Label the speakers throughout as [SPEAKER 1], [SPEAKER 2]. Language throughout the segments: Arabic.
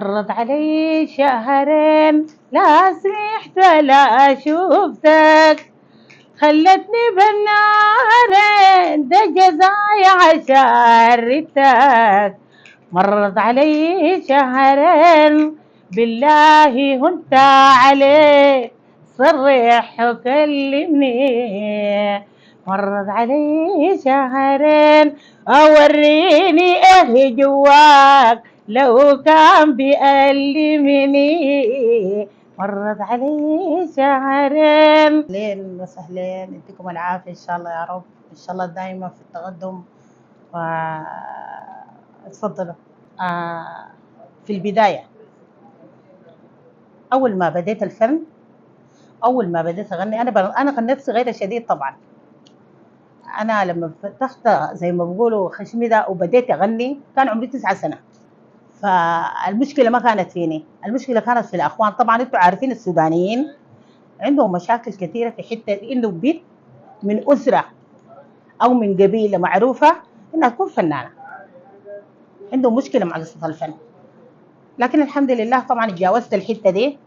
[SPEAKER 1] مرت علي شهرين لا سمحت لا شوفتك، خلتني بالنارين ده جزاي عشان ردتك. مرت علي شهرين بالله هنت عليك صرح وكلمني. مرت علي شهرين أوريني إيه جواك لو كان بيألمني. مرت علي شهرين. اهلين وسهلين، يديكم العافيه ان شاء الله يا رب، ان شاء الله دائما في التقدم. و اتفضلوا. في البدايه اول ما بديت الفن، اول ما بديت اغني انا كان نفسي غير شديد طبعا. انا لما فتحت زي ما بيقولوا خشمي ده وبديت اغني كان عمري 9 سنة. فالمشكله ما كانت فيني، المشكله كانت في الاخوان. طبعا انتم عارفين السودانيين عندهم مشاكل كثيره في حته انه بيت من اسره او من قبيله معروفه انها تكون فنانه، عندهم مشكله مع قصه الفن. لكن الحمد لله طبعا تجاوزت الحته دي،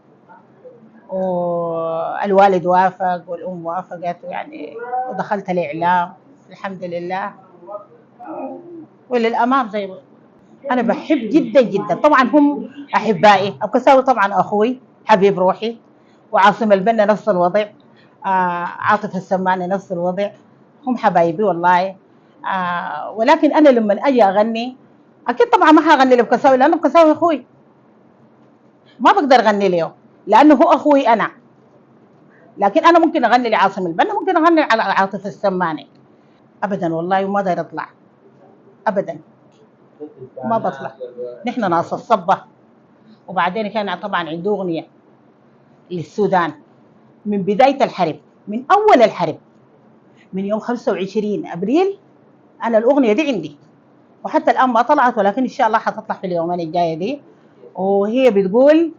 [SPEAKER 1] والوالد وافق والام وافقت يعني، ودخلت الاعلام الحمد لله وللامام. زي انا بحب جدا جدا طبعا، هم احبائي. الكساوي طبعا اخوي حبيب روحي، وعاصم البنا نفس الوضع، عاطف السماني نفس الوضع، هم حبايبي والله. ولكن انا لما اجي اغني اكيد طبعا ما حاغني لبكساوي، لانه بكساوي اخوي ما بقدر اغني له لانه هو اخوي انا. لكن انا ممكن اغني لعاصم البنا، ممكن اغني على عاطف السماني. ابدا والله وما داير اطلع ابدا، ما بطلع. نحن ناس الصبه. وبعدين كان طبعا عنده اغنيه للسودان من بدايه الحرب، من اول الحرب، من يوم 25 ابريل. انا الاغنيه دي عندي، وحتى الان ما طلعت، ولكن ان شاء الله حتطلع في اليومين الجايه دي. وهي بتقول: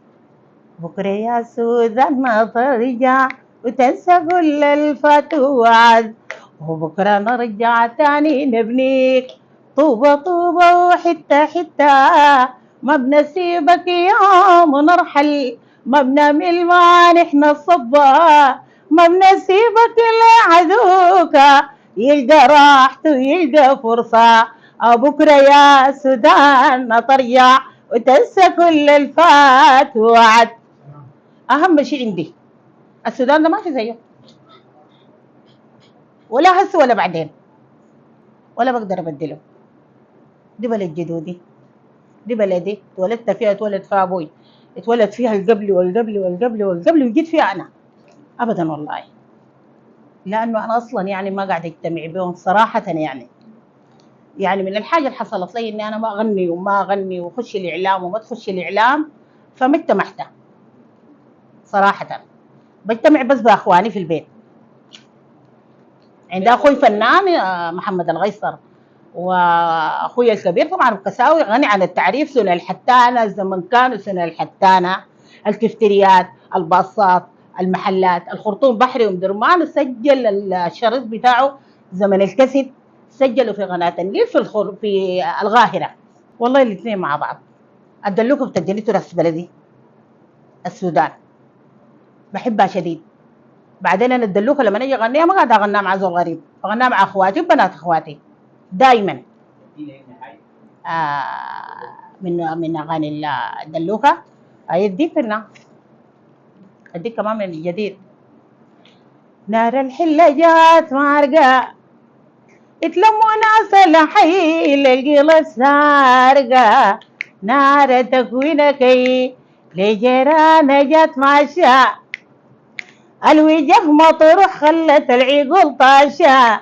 [SPEAKER 1] بكره يا سودان ما ترجع وتنسى كل الفات وعد، وبكره نرجع تاني نبنيك طوبة طوبة وحتة حتة، ما بنسيبك يوم ونرحل، ما بنعمل ما نحن الصبا، ما بنسيبك لعدوك يلقى راحته ويلقى فرصة. بكرة يا سودان ترجع وتنسى كل الفات وعد. أهم شيء عندي السودان ده ما في زيه، ولا هسه ولا بعدين، ولا بقدر أبدله. دي بلد جدودي، دي بلدي اتولدت فيها، اتولد فيها أبوي، اتولد فيها القبلي والقبلي والقبلي والقبلي، وجيت فيها أنا. أبدا والله، لأنه أنا أصلا يعني ما قاعدة أجتمع بهم صراحة. يعني من الحاجة اللي حصلت لي إني أنا ما أغني وما أغني وأخش الإعلام وما تخش الإعلام، فما اجتمعت صراحة. بجتمع بس بأخواني في البيت. عند أخوي فنان محمد الغيصر، واخوي الكبير طبعا الكساوي غني عن التعريف، سنن الحتانه، الزمن كان سنن الحتانه، الكفتريات، الباصات، المحلات، الخرطوم بحري ومدرمان. سجل الشريط بتاعه زمن الكسد، سجله في قناه النيل في القاهره. والله الاثنين مع بعض. الدلوكه بتجلي تراث بلدي السودان، بحبها شديد. بعدين انا الدلوكه لما اجي اغنيها ما قاعده اغنيها مع زول غريب، اغنيها مع اخواتي وبنات اخواتي دائما. من اغاني الدلوكه. يديك اديك كمان من الجديد: نار الحله جات مارقه اتلموا ناس الحي للقلب سارقه، نار تكوينك لجيران جات ماشيه، الوجه مطروح خلت العقول طاشة،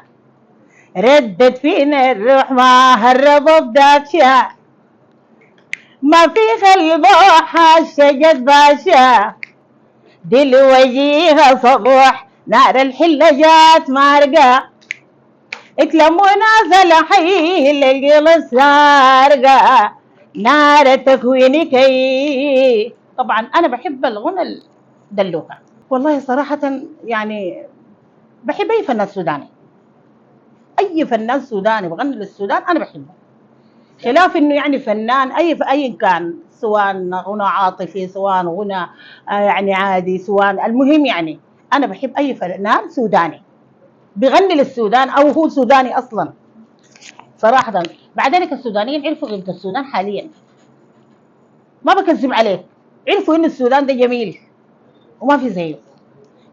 [SPEAKER 1] ردت فينا الروح ما هربوا بداكشة، ما في قلبه حاشة باشا، دي الوجيهة صبوح نار الحلة جات مارقة، اتلموا ناس الحي للقلب سارقة، نار تكوينك. طبعا انا بحب الغنى الدلوكة والله صراحة. يعني بحب اي فنان سوداني، اي فنان سوداني بغني للسودان انا بحبه. خلاف انه يعني فنان اي كان، سواء غنى عاطفي سواء غنى يعني عادي، سواء المهم يعني انا بحب اي فنان سوداني بيغني للسودان او هو سوداني اصلا صراحه. بعدين السودانيين عرفوا قيمه السودان حاليا، ما بكذب عليك، عرفوا ان السودان ده جميل وما في زيه.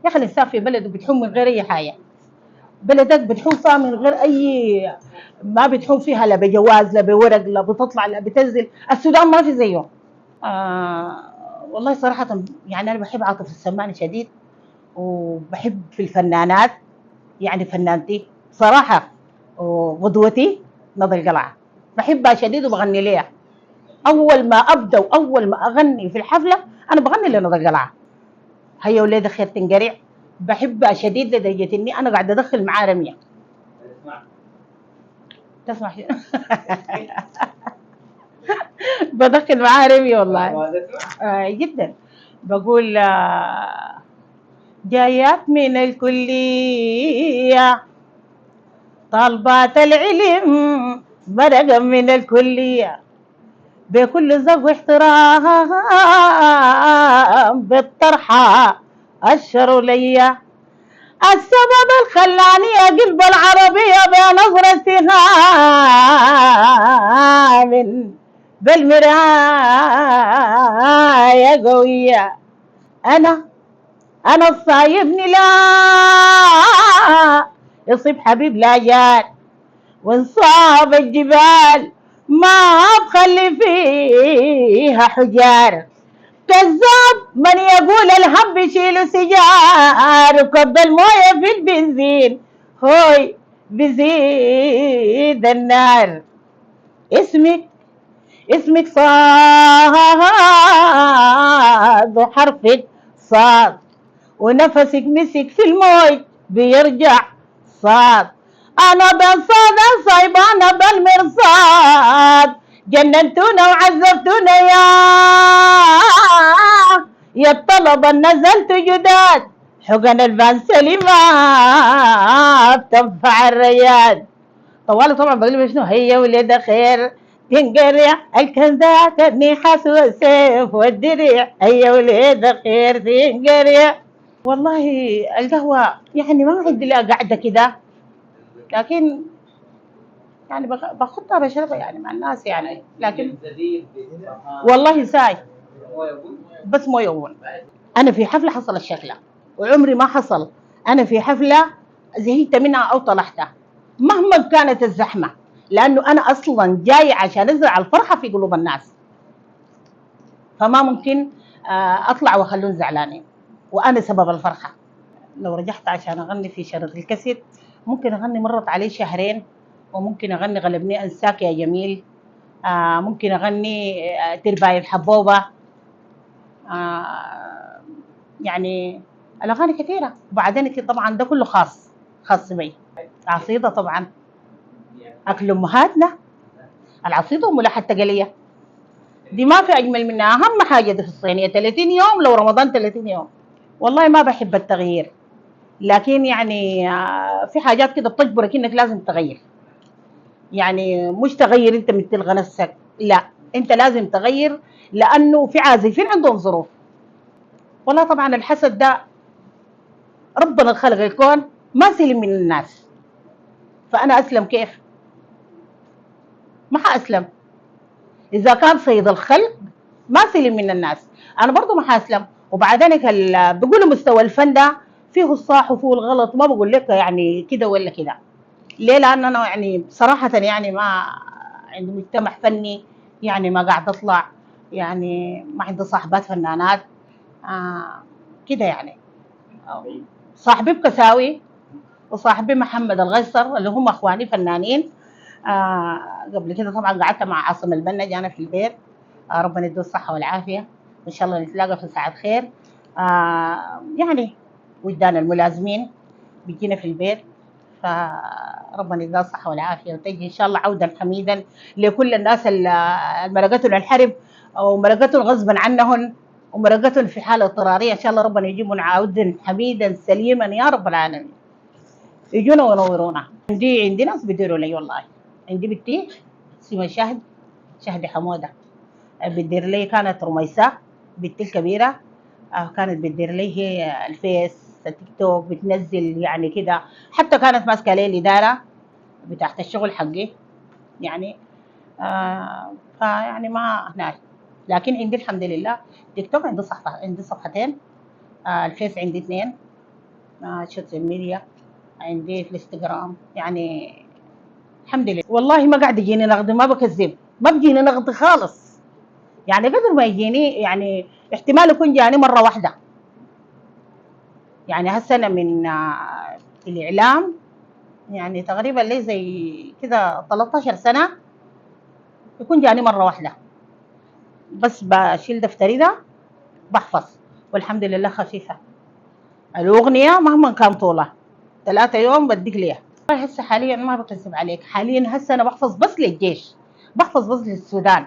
[SPEAKER 1] يا اخي الانسان في بلده بتحوم من غير اي حاجه، بلدك بتحوم فيها من غير اي، ما بتحوم فيها لا بجواز لا بورق لا بتطلع لا بتنزل. السودان ما في زيه. والله صراحة يعني أنا بحب عاطف السماني شديد، وبحب في الفنانات يعني فنانتي صراحة وقدوتي نضال القلعة، بحبها شديد وبغني ليها. أول ما أبدأ وأول ما أغني في الحفلة أنا بغني لنضال القلعة، هي وليدة خير تنقرع، بحبها شديد لدرجة إني أنا قاعدة أدخل معاه رمية. تسمع شيء؟ بدخل معاه رمية والله. جدا. بقول جايات من الكلية طالبات العلم برقم من الكلية بكل ذوق واحترام بالطرحة الشر ليا. السبب الخلاني أقلب العربية بنظرة اتهام بالمراية قوية. أنا الصايبني لا يصيب حبيب لا جار، وانصاب الجبال ما بخلي فيها حجار. كذاب من يقول الهم بيشيل سجار، وكب المويه في البنزين هوي بزيد النار. اسمك صاد وحرفك صاد، ونفسك مسك في الموج بيرجع صاد. انا بنصاد صيبانه بالمرصاد، جننتونا وعذبتونا يا الطلبه نزلت جداد، حقن البان سليمه بتنفع الرياد. طوالي طبعا بقول شنو هي ولد خير تنقرع الكنداك النحاس والسيف والدرع، هي ولد خير تنقرع. والله القهوة يعني ما عندي لها قاعدة كده، لكن يعني باخدها بشربها يعني مع الناس يعني، لكن والله ساي بس مويه ون. انا في حفلة حصل الشكلة وعمري ما حصل انا في حفلة زهقت منها او طلعتها مهما كانت الزحمة، لانه انا اصلا جاي عشان ازرع الفرحة في قلوب الناس، فما ممكن اطلع واخلون زعلانين وانا سبب الفرحة. لو رجعت عشان اغني في شريط الكاسيت ممكن اغني مرت عليه شهرين، وممكن اغني غلبني انساك يا جميل، ممكن اغني ترباي الحبوبه، يعني الاغاني كثيره. وبعدين طبعا ده كله خاص بي. عصيده طبعا اكل امهاتنا، العصيده وملاحه التقليه دي ما في اجمل منها، اهم حاجه دي في الصينيه 30 يوم لو رمضان 30 يوم. والله ما بحب التغيير، لكن يعني في حاجات كده بتجبرك انك لازم تغير، يعني مش تغير انت من تلغى نفسك، لا انت لازم تغير، لانه في عازفين عندهم ظروف. والله طبعا الحسد ده ربنا خلق الكون ما سلم من الناس، فانا اسلم كيف؟ ما حاسلم. اذا كان سيد الخلق ما سلم من الناس انا برضو ما حاسلم. وبعدين بيقولوا مستوى الفن ده فيه الصح وفيه الغلط، ما بقول لك يعني كده ولا كده. ليه؟ لان انا يعني صراحه يعني ما عندي مجتمع فني، يعني ما قاعد اطلع، يعني ما عندي صاحبات فنانات كده يعني. صاحبي بكساوي وصاحبي محمد الغيصر اللي هم اخواني فنانين. قبل كده طبعا قعدت مع عاصم البنا جانا في البيت، ربنا يديه الصحه والعافيه، ان شاء الله نتلاقى في ساعه خير. يعني وجدان الملازمين بيجينا في البيت، فربنا يديها الصحة والعافية، وتجي إن شاء الله عودا حميدا لكل الناس اللي مرقتهم الحرب أو مرقتهم غصبا عنهم ومرقتهم في حالة اضطرارية، إن شاء الله ربنا يجيبهم عودا حميدا سليما يا رب العالمين، يجونا وينورونا. عندي ناس بيديروا لي والله، عندي بنتي اسمها شهد شهد حمودة. بتدير لي كانت رميساء بنتي الكبيرة، كانت بتدير لي هي الفيس التيك توك، بتنزل يعني كده، حتى كانت ماسكة لي الإدارة بتاعت الشغل حقي يعني. فيعني ما هناك. لكن عندي الحمد لله تيك توك عندي صفحة، عندي صفحتين، الفيس عندي 2، السوشيال ميديا عندي في الانستغرام يعني. الحمد لله والله ما قاعد يجيني نقد، ما بكذب، ما بيجيني نقد خالص يعني. قدر ما يجيني يعني احتمال يكون جاني مرة واحدة يعني. هسه أنا من في الإعلام يعني تقريبا لي زي كده 13 سنة، يكون جاني مرة واحدة بس. بشيل دفتري ده بحفظ والحمد لله خفيفة. الأغنية مهما كان طولها 3 يوم بديك ليها. هسه حاليا ما بكذب عليك، حاليا هسه أنا بحفظ بس للجيش، بحفظ بس للسودان.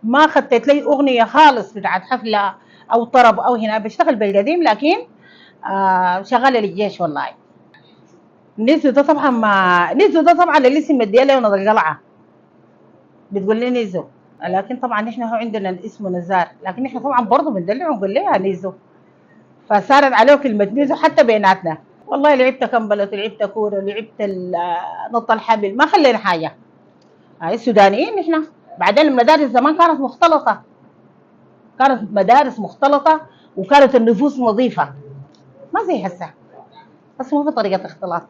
[SPEAKER 1] ما خطيت لي أغنية خالص بتاعت حفلة أو طرب أو هنا. بشتغل بالقديم لكن شغالة للجيش والله. نيزو ده طبعا، ما نيزو ده طبعا الاسم مديه له نض القلعة، بتقول لي نيزو. لكن طبعا احنا هو عندنا اسمه نزار، لكن احنا طبعا برضه بندلع ونقول لها نيزو، فصارت عليه كلمة نيزو حتى بيناتنا. والله لعبت كمبلة، لعبت كورة، لعبت نط الحبل، ما خلينا حاجة. هاي السودانيين احنا. بعدين المدارس زمان كانت مختلطة، كانت مدارس مختلطة وكانت النفوس نظيفة، ما زي هسه. بس مو بطريقة اختلاط.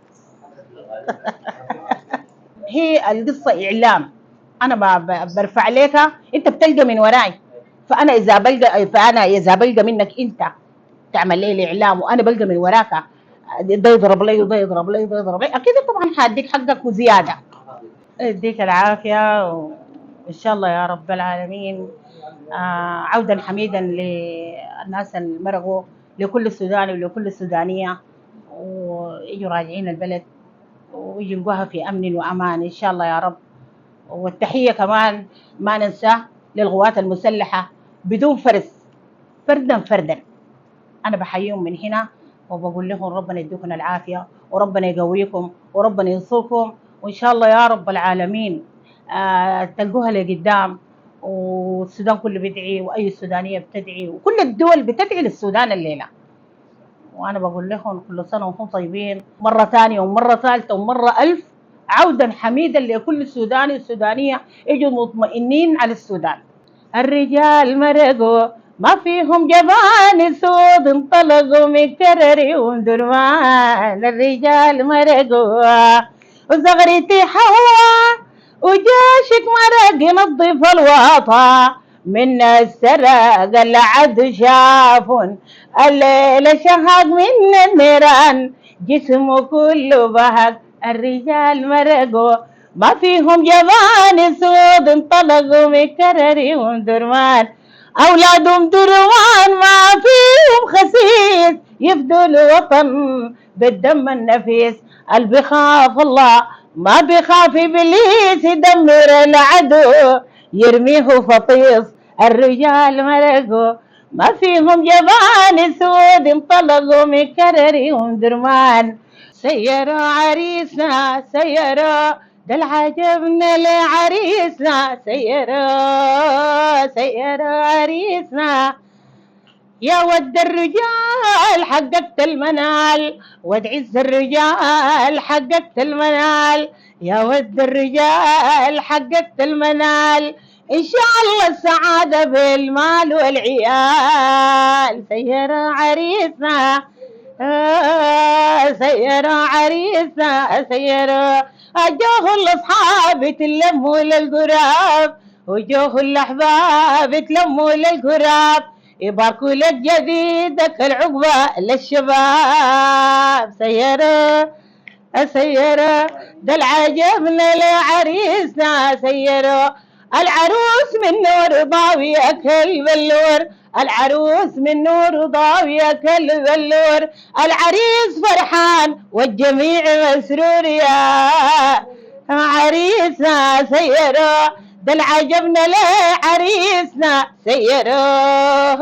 [SPEAKER 1] هي القصة إعلام، أنا برفع لك، أنت بتلقى من وراي. فأنا إذا بلقى منك أنت تعمل لي الإعلام وأنا بلقى من وراك ده يضرب لي وده يضرب لي وده يضرب لي، أكيد طبعا حاديك حقك وزيادة. يديك العافية وإن شاء الله يا رب العالمين. عودا حميدا للناس المرقوا، لكل سوداني ولكل سودانية، ويجوا راجعين البلد ويجنقوها في أمن وأمان إن شاء الله يا رب. والتحية كمان ما ننسى للقوات المسلحة بدون فرز، فردا فردا. أنا بحييهم من هنا وبقول لهم ربنا يديكم العافية وربنا يقويكم وربنا ينصركم، وإن شاء الله يا رب العالمين تلقوها لقدام. والسودان كله بيدعي وأي سودانية بتدعي وكل الدول بتدعي للسودان الليلة. وأنا بقول لهم كل سنة وهم طيبين مرة ثانية ومرة ثالثة ومرة ألف. عودا حميدا لكل سوداني وسودانية يجوا مطمئنين على السودان. الرجال مرقوا ما فيهم جبان سود، انطلقوا مكرري ومدرمان. الرجال مرقوا وزغرتي حوا وجاشك مرق ينظف الوطا. من السرق العد شافون الليل شهق من النيران، جسمه كله بهق. الرجال مرقوا ما فيهم جبان سود، انطلقوا مكرري ومدرمان. أولادهم درمان ما فيهم خسيس، يفدوا الوطن بالدم النفيس. اللي بخاف الله ما بخاف إبليس، يدمر العدو يرميه فطيس. الرجال مرقوا ما فيهم جبان سود، انطلقوا مكرري ومدرمان. سيروا عريسنا سيروا ده العجبنا لعريسنا، سيروا سيروا عريسنا. يا ود الرجال حققت المنال، ود عز الرجال حققت المنال. يا ود الرجال حققت المنال، إن شاء الله السعادة بالمال والعيال. سيروا عريسنا سيروا عريسنا سيروا. أجوه الأصحاب تلموا للقراب، وجوه الأحباب تلموا للقراب. يباركوا لك جديدك العقبة للشباب. سيروا سيروا ده العجبنا لعريسنا، سيروا. العروس من نور ضاوية كالبلور، العروس من نور ضاوية كالبلور. العريس فرحان والجميع مسرور، يا عريسنا سيروا ده العجبنا لعريسنا، سيروا.